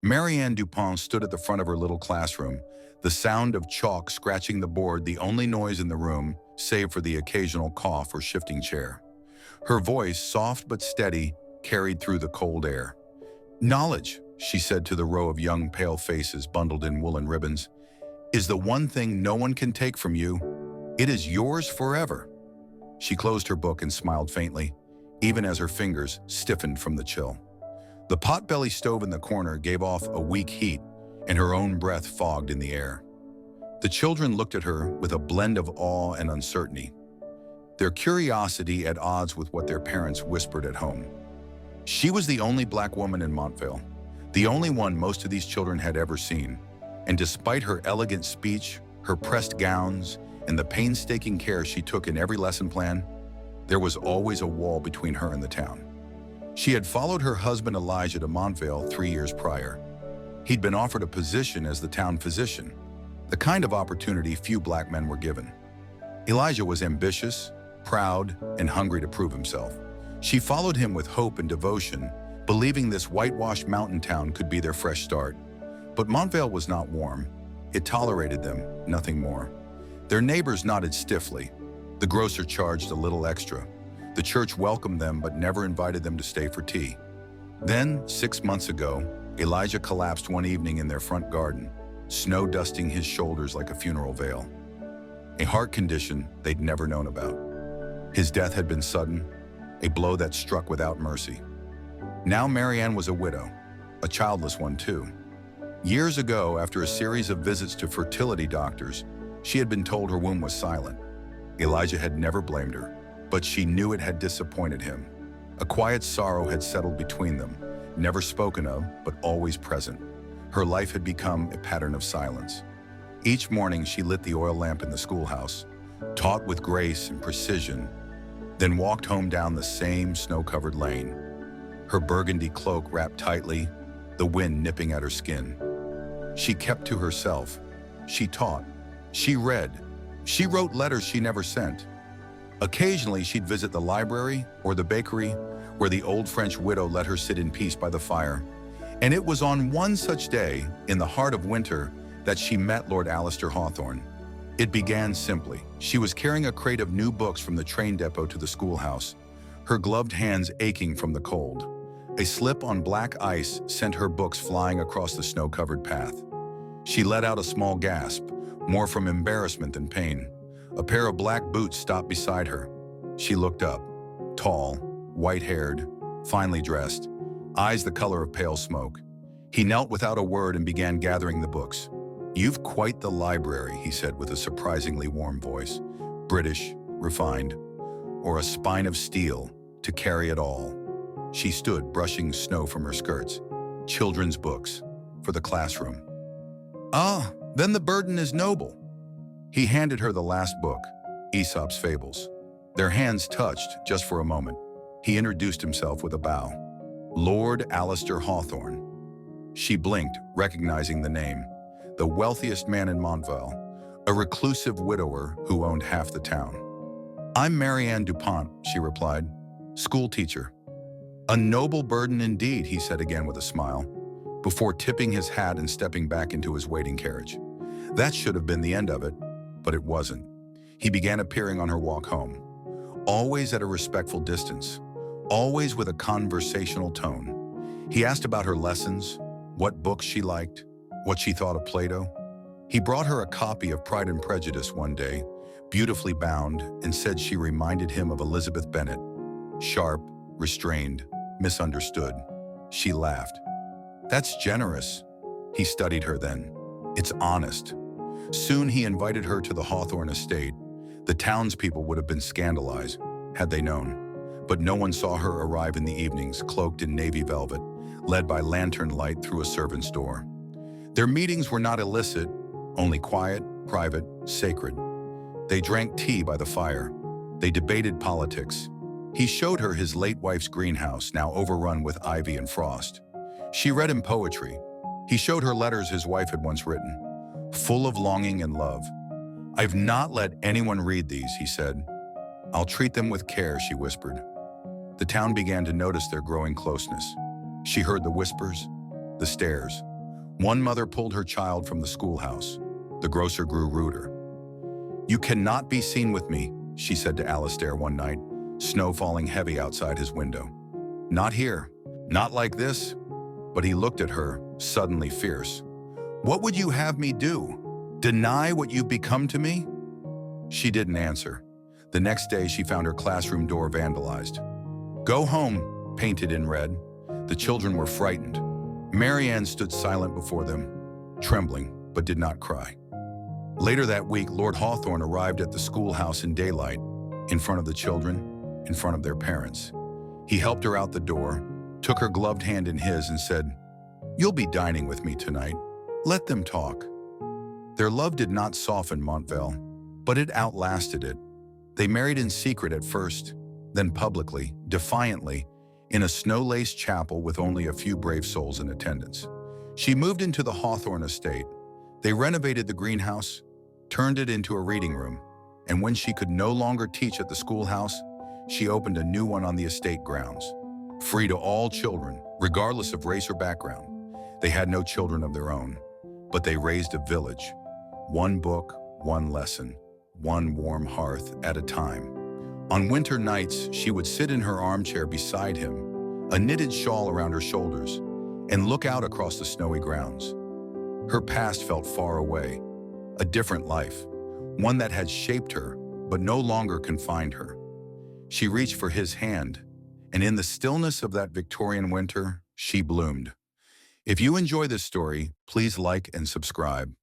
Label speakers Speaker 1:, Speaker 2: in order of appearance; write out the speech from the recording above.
Speaker 1: Marianne DuPont stood at the front of her little classroom, the sound of chalk scratching the board the only noise in the room, save for the occasional cough or shifting chair. Her voice, soft but steady, carried through the cold air. "Knowledge," she said to the row of young pale faces bundled in woolen ribbons, "is the one thing no one can take from you. It is yours forever." She closed her book and smiled faintly, even as her fingers stiffened from the chill. The potbelly stove in the corner gave off a weak heat, and her own breath fogged in the air. The children looked at her with a blend of awe and uncertainty, their curiosity at odds with what their parents whispered at home. She was the only black woman in Montvale, the only one most of these children had ever seen, and despite her elegant speech, her pressed gowns, and the painstaking care she took in every lesson plan, there was always a wall between her and the town. She had followed her husband Elijah to Montvale 3 years prior. He'd been offered a position as the town physician, the kind of opportunity few black men were given. Elijah was ambitious, proud, and hungry to prove himself. She followed him with hope and devotion, believing this whitewashed mountain town could be their fresh start. But Montvale was not warm. It tolerated them, nothing more. Their neighbors nodded stiffly. The grocer charged a little extra. The church welcomed them but never invited them to stay for tea. Then, 6 months ago, Elijah collapsed one evening in their front garden, snow dusting his shoulders like a funeral veil. A heart condition they'd never known about. His death had been sudden, a blow that struck without mercy. Now Marianne was a widow, a childless one too. Years ago, after a series of visits to fertility doctors, she had been told her womb was silent. Elijah had never blamed her, but she knew it had disappointed him. A quiet sorrow had settled between them, never spoken of, but always present. Her life had become a pattern of silence. Each morning she lit the oil lamp in the schoolhouse, taught with grace and precision, then walked home down the same snow-covered lane, her burgundy cloak wrapped tightly, the wind nipping at her skin. She kept to herself. She taught. She read. She wrote letters she never sent. Occasionally, she'd visit the library or the bakery where the old French widow let her sit in peace by the fire. And it was on one such day, in the heart of winter, that she met Lord Alistair Hawthorne. It began simply. She was carrying a crate of new books from the train depot to the schoolhouse, her gloved hands aching from the cold. A slip on black ice sent her books flying across the snow-covered path. She let out a small gasp, more from embarrassment than pain. A pair of black boots stopped beside her. She looked up, tall, white-haired, finely dressed, eyes the color of pale smoke. He knelt without a word and began gathering the books. "You've quite the library," he said with a surprisingly warm voice. "British, refined, or a spine of steel to carry it all." She stood, brushing snow from her skirts. "Children's books, for the classroom." "Ah, then the burden is noble." He handed her the last book, Aesop's Fables. Their hands touched just for a moment. He introduced himself with a bow. "Lord Alistair Hawthorne." She blinked, recognizing the name. The wealthiest man in Montvale, a reclusive widower who owned half the town. "I'm Marianne DuPont," she replied. "School teacher." "A noble burden indeed," he said again with a smile, before tipping his hat and stepping back into his waiting carriage. That should have been the end of it, but it wasn't. He began appearing on her walk home, always at a respectful distance, always with a conversational tone. He asked about her lessons, what books she liked, what she thought of Plato. He brought her a copy of Pride and Prejudice one day, beautifully bound, and said she reminded him of Elizabeth Bennet. Sharp, restrained, misunderstood. She laughed. "That's generous." He studied her then. "It's honest." Soon he invited her to the Hawthorne estate. The townspeople would have been scandalized, had they known. But no one saw her arrive in the evenings, cloaked in navy velvet, led by lantern light through a servant's door. Their meetings were not illicit, only quiet, private, sacred. They drank tea by the fire. They debated politics. He showed her his late wife's greenhouse, now overrun with ivy and frost. She read him poetry. He showed her letters his wife had once written, full of longing and love. "I've not let anyone read these," he said. "I'll treat them with care," she whispered. The town began to notice their growing closeness. She heard the whispers, the stares, One mother pulled her child from the schoolhouse. The grocer grew ruder. "You cannot be seen with me," she said to Alistair one night, snow falling heavy outside his window. "Not here. Not like this." But he looked at her, suddenly fierce. "What would you have me do? Deny what you've become to me?" She didn't answer. The next day, she found her classroom door vandalized. "Go home," painted in red. The children were frightened. Marianne stood silent before them, trembling, but did not cry. Later that week, Lord Hawthorne arrived at the schoolhouse in daylight, in front of the children, in front of their parents. He helped her out the door, took her gloved hand in his and said, "You'll be dining with me tonight. Let them talk." Their love did not soften Montvale, but it outlasted it. They married in secret at first, then publicly, defiantly, in a snow-laced chapel with only a few brave souls in attendance. She moved into the Hawthorne estate. They renovated the greenhouse, turned it into a reading room, and when she could no longer teach at the schoolhouse, she opened a new one on the estate grounds, free to all children, regardless of race or background. They had no children of their own, but they raised a village, one book, one lesson, one warm hearth at a time. On winter nights, she would sit in her armchair beside him, a knitted shawl around her shoulders, and look out across the snowy grounds. Her past felt far away, a different life, one that had shaped her, but no longer confined her. She reached for his hand, and in the stillness of that Victorian winter, she bloomed. If you enjoy this story, please like and subscribe.